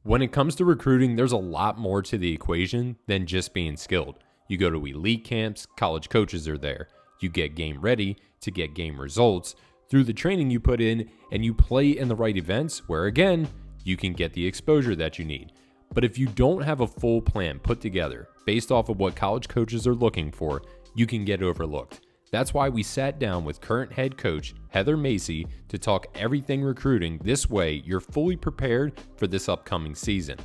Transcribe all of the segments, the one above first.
When it comes to recruiting, there's a lot more to the equation than just being skilled. You go to elite camps, college coaches are there. You get game ready to get game results through the training you put in, and you play in the right events where, again, you can get the exposure that you need. But if you don't have a full plan put together based off of what college coaches are looking for, you can get overlooked. That's why we sat down with current head coach Heather Macy to talk everything recruiting. This way, you're fully prepared for this upcoming season.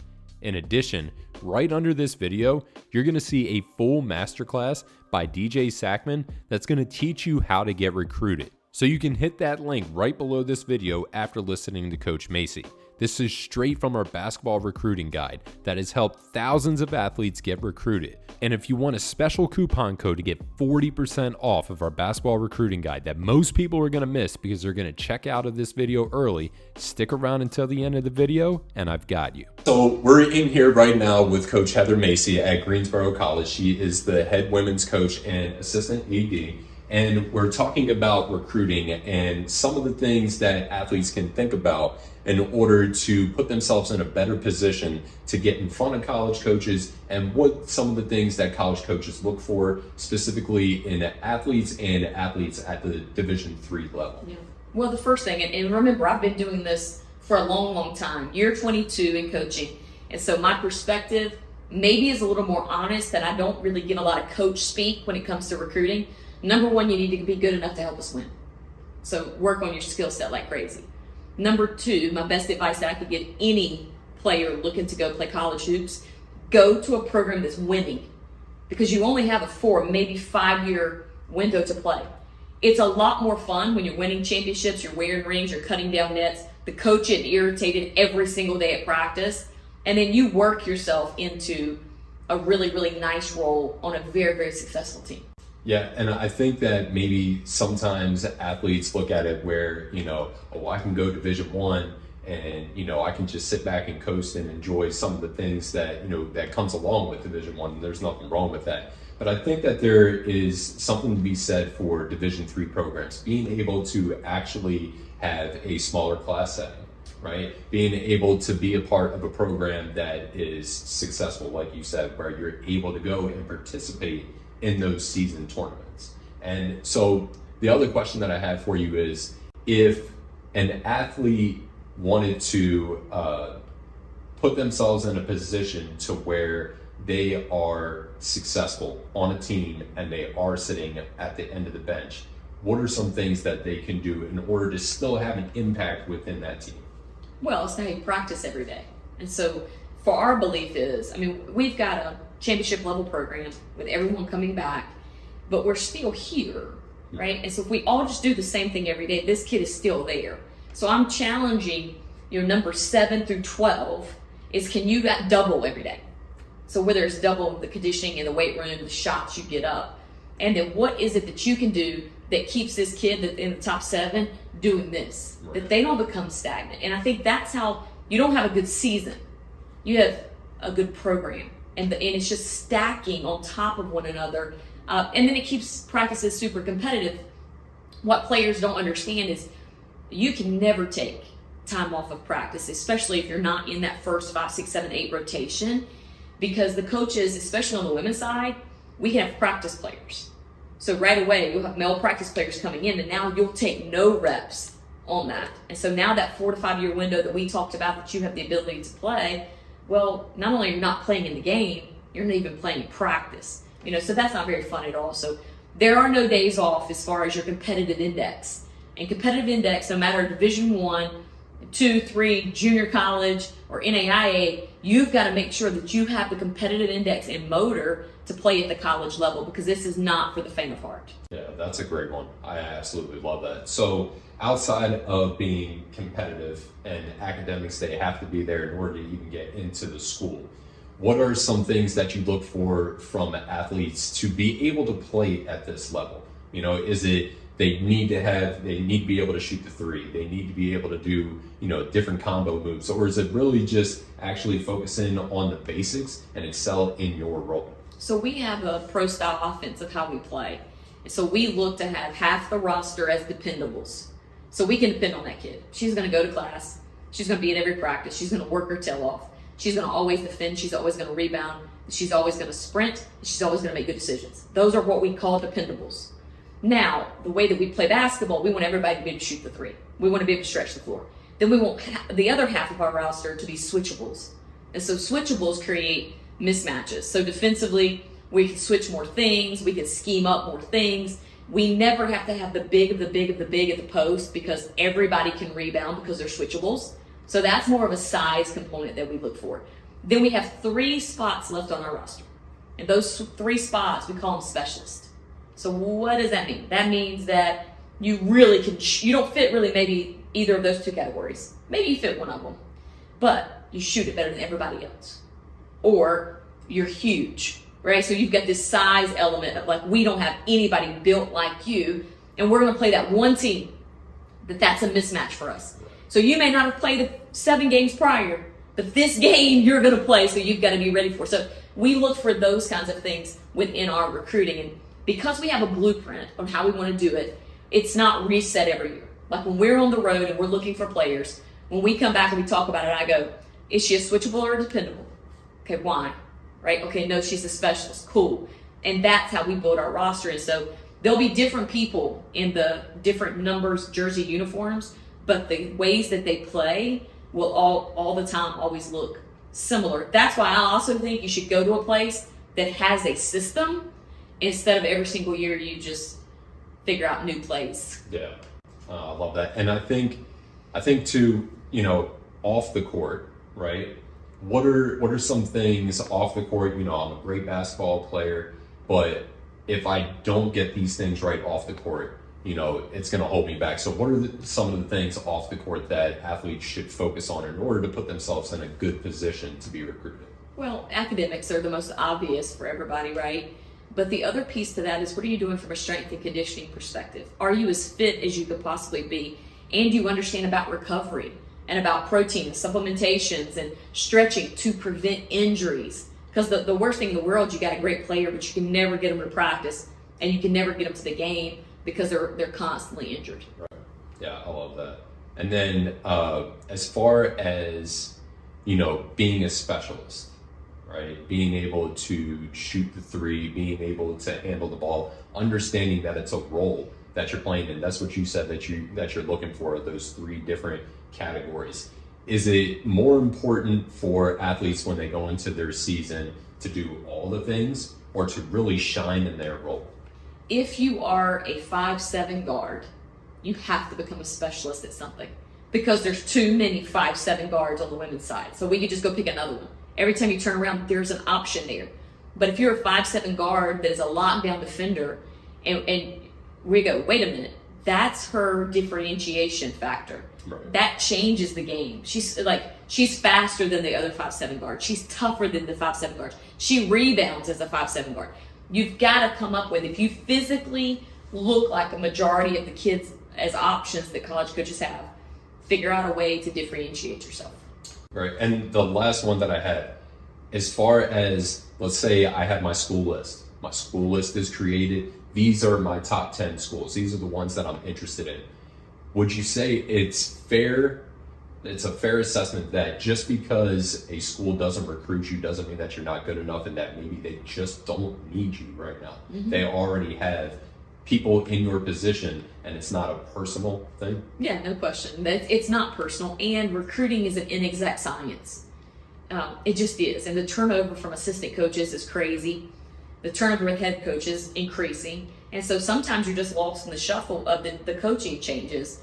In addition, right under this video, you're going to see a full masterclass by DJ Sackman that's going to teach you how to get recruited. So you can hit that link right below this video after listening to Coach Macy. This is straight from our basketball recruiting guide that has helped thousands of athletes get recruited. And if you want a special coupon code to get 40% off of our basketball recruiting guide that most people are going to miss because they're going to check out of this video early, stick around until the end of the video and I've got you. So we're in here right now with Coach Heather Macy at Greensboro College. She is the head women's coach and assistant AD. And we're talking about recruiting and some of the things that athletes can think about in order to put themselves in a better position to get in front of college coaches, and what some of the things that college coaches look for specifically in athletes and athletes at the Division III level. Yeah. Well, the first thing, and remember, I've been doing this for a long, long time, year 22 in coaching. And so my perspective maybe is a little more honest, that I don't really give a lot of coach speak when it comes to recruiting. Number one, you need to be good enough to help us win. So work on your skill set like crazy. Number two, my best advice that I could give any player looking to go play college hoops, go to a program that's winning, because you only have a 4, maybe 5-year window to play. It's a lot more fun when you're winning championships, you're wearing rings, you're cutting down nets, the coach getting irritated every single day at practice, and then you work yourself into a really, really nice role on a very, very successful team. Yeah, and I think that maybe sometimes athletes look at it where, oh, I can go Division I and, I can just sit back and coast and enjoy some of the things that, that comes along with Division I, and there's nothing wrong with that. But I think that there is something to be said for Division III programs, being able to actually have a smaller class setting, right? Being able to be a part of a program that is successful, like you said, where you're able to go and participate in those season tournaments. And so the other question that I had for you is, if an athlete wanted to put themselves in a position to where they are successful on a team and they are sitting at the end of the bench, what are some things that they can do in order to still have an impact within that team? Well, it's how you practice every day. And so for our belief is, we've got a championship level program with everyone coming back, but we're still here, right? And so if we all just do the same thing every day, this kid is still there. So I'm challenging number 7 through 12 is, can you double every day? So whether it's double the conditioning in the weight room, the shots you get up, and then what is it that you can do that keeps this kid in the top 7 doing this, right, that they don't become stagnant. And I think that's how you don't have a good season. You have a good program. And it's just stacking on top of one another. And then it keeps practices super competitive. What players don't understand is you can never take time off of practice, especially if you're not in that first 5, 6, 7, 8 rotation, because the coaches, especially on the women's side, we have practice players. So right away, you'll have male practice players coming in, and now you'll take no reps on that. And so now that 4 to 5 year window that we talked about, that you have the ability to play, well, not only are you not playing in the game, you're not even playing in practice. So that's not very fun at all. So there are no days off as far as your competitive index. And competitive index, no matter Division I, 2, 3, junior college, or NAIA, you've got to make sure that you have the competitive index and motor to play at the college level, because this is not for the faint of heart. Yeah, that's a great one. I absolutely love that. So outside of being competitive and academics, they have to be there in order to even get into the school. What are some things that you look for from athletes to be able to play at this level? Is it they need to be able to shoot the 3, they need to be able to do, different combo moves, or is it really just actually focusing on the basics and excel in your role? So we have a pro style offense of how we play. So we look to have half the roster as dependables. So we can depend on that kid. She's going to go to class. She's going to be at every practice. She's going to work her tail off. She's going to always defend. She's always going to rebound. She's always going to sprint. She's always going to make good decisions. Those are what we call dependables. Now, the way that we play basketball, we want everybody to be able to shoot the three. We want to be able to stretch the floor. Then we want the other half of our roster to be switchables. And so switchables create mismatches. So defensively, we can switch more things. We can scheme up more things. We never have to have the big of the big of the big at the post because everybody can rebound because they're switchables. So that's more of a size component that we look for. Then we have 3 spots left on our roster. And those 3 spots, we call them specialists. So what does that mean? That means that you really can, you don't fit really maybe either of those 2 categories. Maybe you fit one of them, but you shoot it better than everybody else. Or you're huge, right? So you've got this size element of like, we don't have anybody built like you, and we're going to play that one team that's a mismatch for us. So you may not have played the 7 games prior, but this game you're going to play, so you've got to be ready for. So we look for those kinds of things within our recruiting. And because we have a blueprint on how we want to do it, it's not reset every year. Like when we're on the road and we're looking for players, when we come back and we talk about it, I go, is she a switchable or a dependable? Okay, why? Right? Okay, no, she's a specialist. Cool. And that's how we build our roster. And so there'll be different people in the different numbers jersey uniforms, but the ways that they play will all the time always look similar. That's why I also think you should go to a place that has a system instead of every single year you just figure out new plays. Yeah, I love that. And I think too, off the court, right? What are some things off the court? I'm a great basketball player, but if I don't get these things right off the court, it's going to hold me back. So what are some of the things off the court that athletes should focus on in order to put themselves in a good position to be recruited? Well, academics are the most obvious for everybody, right? But the other piece to that is, what are you doing from a strength and conditioning perspective? Are you as fit as you could possibly be? And do you understand about recovery and about protein and supplementations and stretching to prevent injuries? Because the worst thing in the world, you got a great player, but you can never get them to practice and you can never get them to the game because they're constantly injured. Right. Yeah, I love that. And then as far as, being a specialist, right? Being able to shoot the three, being able to handle the ball, understanding that it's a role that you're playing in. That's what you said that you're looking for, those 3 different categories. Is it more important for athletes when they go into their season to do all the things or to really shine in their role? If you are a 5'7" guard, you have to become a specialist at something because there's too many 5'7" guards on the women's side. So we could just go pick another one. Every time you turn around, there's an option there. But if you're a 5'7" guard that is a lockdown defender, and we go, wait a minute, that's her differentiation factor. Right. That changes the game. She's faster than the other 5'7" guard. She's tougher than the 5'7" guard. She rebounds as a 5'7" guard. You've got to come up with, if you physically look like a majority of the kids as options that college coaches have, figure out a way to differentiate yourself. Right. And the last one that I had, as far as, let's say I have my school list. My school list is created. These are my top 10 schools. These are the ones that I'm interested in. Would you say it's a fair assessment that just because a school doesn't recruit you doesn't mean that you're not good enough and that maybe they just don't need you right now? Mm-hmm. They already have people in your position and it's not a personal thing? Yeah, no question. It's not personal, and recruiting is an inexact science. It just is. And the turnover from assistant coaches is crazy. The turnover with head coaches increasing. And so sometimes you're just lost in the shuffle of the coaching changes.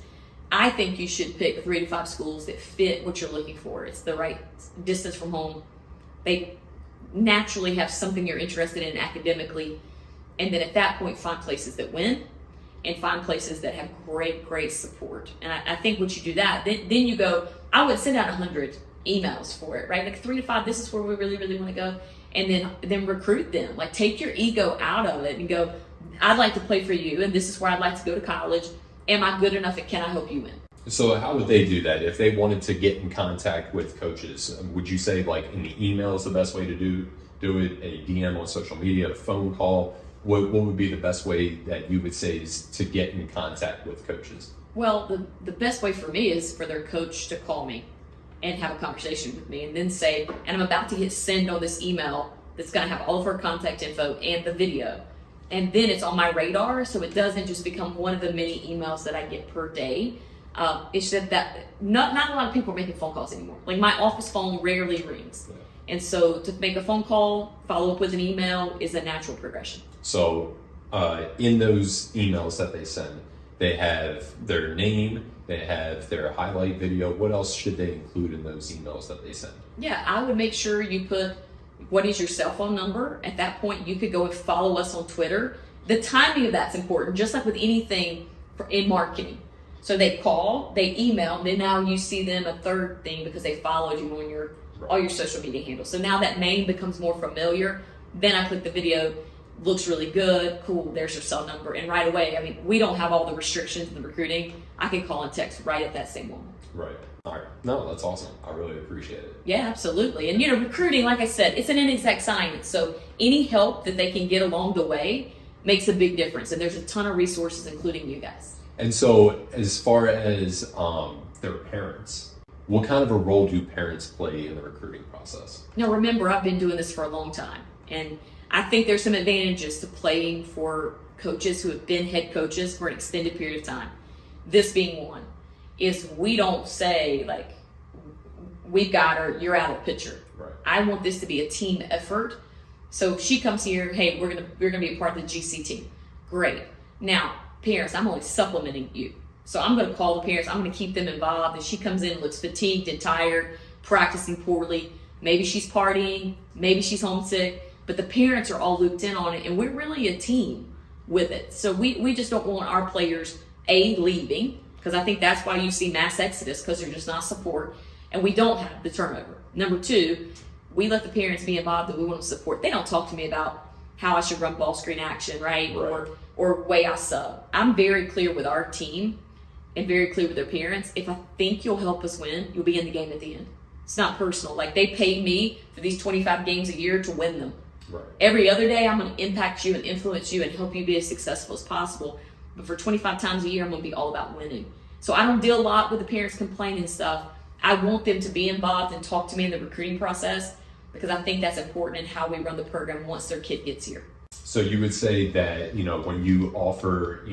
I think you should pick 3 to 5 schools that fit what you're looking for. It's the right distance from home. They naturally have something you're interested in academically. And then at that point, find places that win and find places that have great support. And I think once you do that, then you go, I would send out 100 emails for it, right? Like 3 to 5, this is where we really want to go. And then recruit them. Like, take your ego out of it and go, I'd like to play for you, and this is where I'd like to go to college. Am I good enough, and can I help you win? So how would they do that? If they wanted to get in contact with coaches, would you say like in the email is the best way to do it, a DM on social media, a phone call? What would be the best way that you would say is to get in contact with coaches? Well, the best way for me is for their coach to call me. and have a conversation with me and then say, and I'm about to hit send on this email that's going to have all of her contact info and the video. And then it's on my radar, so it doesn't just become one of the many emails that I get per day. It's just that not a lot of people are making phone calls anymore. Like my office phone rarely rings. Yeah. And so to make a phone call, follow up with an email is a natural progression. So in those emails that they send, they have their name, they have their highlight video. What else should they include in those emails that they send? Yeah, I would make sure you put what is your cell phone number. At that point, you could go and follow us on Twitter. The timing of that's important, just like with anything in marketing. So they call, they email, and then now you see them a third thing because they followed you on your all your social media handles. So now that name becomes more familiar. Then I click the video, looks really good, cool, there's your cell number. And right away, I mean, we don't have all the restrictions in the recruiting. I can call and text right at that same moment. Right. All right. No, that's awesome. I really appreciate it. Yeah, absolutely. And, recruiting, like I said, it's an inexact science. So any help that they can get along the way makes a big difference. And there's a ton of resources, including you guys. And so as far as their parents, what kind of a role do parents play in the recruiting process? Now, remember, I've been doing this for a long time. And I think there's some advantages to playing for coaches who have been head coaches for an extended period of time. This being one. Is we don't say like, we've got her, you're out of the picture. Right. I want this to be a team effort. So if she comes here, hey, we're gonna be a part of the GC team. Great. Now, parents, I'm only supplementing you. So I'm gonna call the parents, I'm gonna keep them involved. If she comes in, looks fatigued and tired, practicing poorly, maybe she's partying, maybe she's homesick, but the parents are all looped in on it, and we're really a team with it. So we just don't want our players, leaving, because I think that's why you see mass exodus, because there's just not support, and we don't have the turnover. Number two, we let the parents be involved and we want to support. They don't talk to me about how I should run ball screen action, right? Or way I sub. I'm very clear with our team and very clear with their parents. If I think you'll help us win, you'll be in the game at the end. It's not personal. Like they pay me for these 25 games a year to win them. Right. Every other day, I'm going to impact you and influence you and help you be as successful as possible. But for 25 times a year, I'm going to be all about winning. So I don't deal a lot with the parents complaining and stuff. I want them to be involved and talk to me in the recruiting process because I think that's important in how we run the program once their kid gets here. So you would say that, when you offer,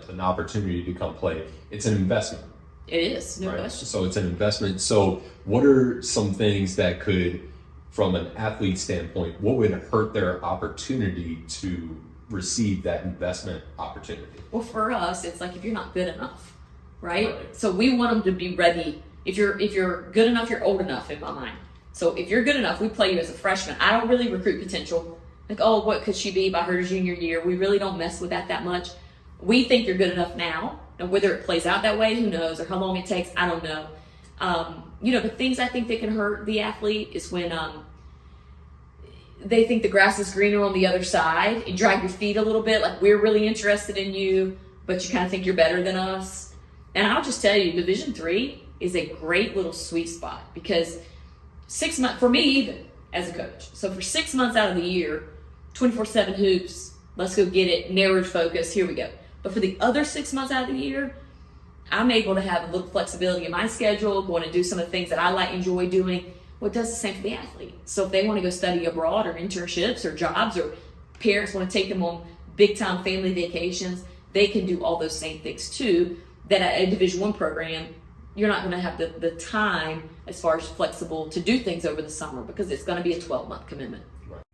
an opportunity to come play, it's an investment. It is, no question. So it's an investment. So what are some things that could, from an athlete standpoint, what would hurt their opportunity to receive that investment opportunity? Well, for us, it's like if you're not good enough, right? So we want them to be ready. If you're good enough, you're old enough in my mind. So if you're good enough, we play you as a freshman. I don't really recruit potential. Like, oh, what could she be by her junior year? We really don't mess with that much. We think you're good enough now. And whether it plays out that way, who knows? Or how long it takes, I don't know. The things I think that can hurt the athlete is when they think the grass is greener on the other side and drag your feet a little bit. Like, we're really interested in you, but you kind of think you're better than us. And I'll just tell you, Division III is a great little sweet spot because 6 months, for me even, as a coach. So for 6 months out of the year, 24/7 hoops, let's go get it, narrowed focus, here we go. But for the other 6 months out of the year, I'm able to have a little flexibility in my schedule, going to do some of the things that I enjoy doing. Well, it does the same for the athlete. So if they want to go study abroad or internships or jobs, or parents want to take them on big time family vacations, they can do all those same things too, that at a Division I program, you're not going to have the time as far as flexible to do things over the summer because it's going to be a 12-month commitment.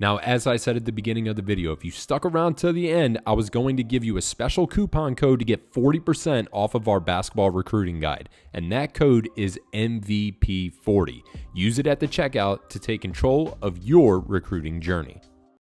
Now, as I said at the beginning of the video, if you stuck around to the end, I was going to give you a special coupon code to get 40% off of our basketball recruiting guide. And that code is MVP40. Use it at the checkout to take control of your recruiting journey.